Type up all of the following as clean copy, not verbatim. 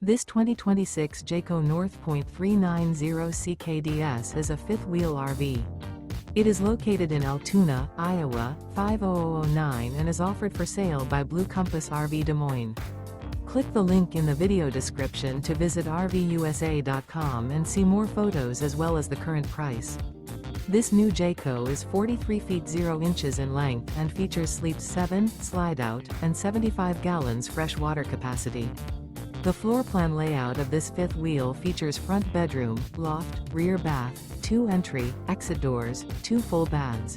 This 2026 Jayco North Point 390 CKDS is a fifth-wheel RV. It is located in Altoona, Iowa, 50009 and is offered for sale by Blue Compass RV Des Moines. Click the link in the video description to visit RVUSA.com and see more photos as well as the current price. This new Jayco is 43 feet 0 inches in length and features Sleep 7, Slideout, and 75 gallons fresh water capacity. The floor plan layout of this fifth wheel features front bedroom, loft, rear bath, 2 entry, exit doors, 2 full baths.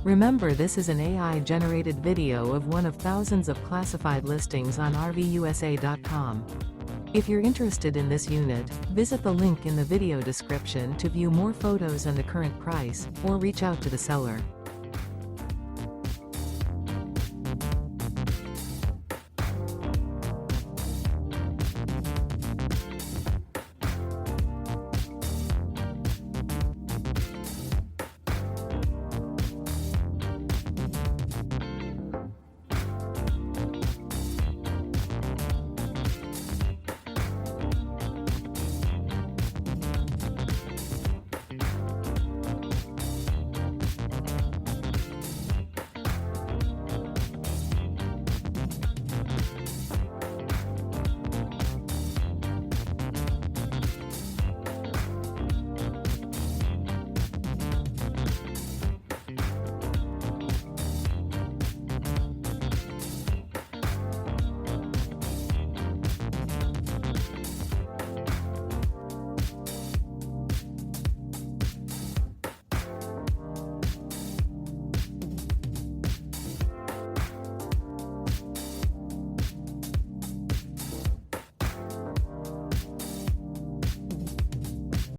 Remember, this is an AI-generated video of one of thousands of classified listings on RVUSA.com. If you're interested in this unit, visit the link in the video description to view more photos and the current price, or reach out to the seller.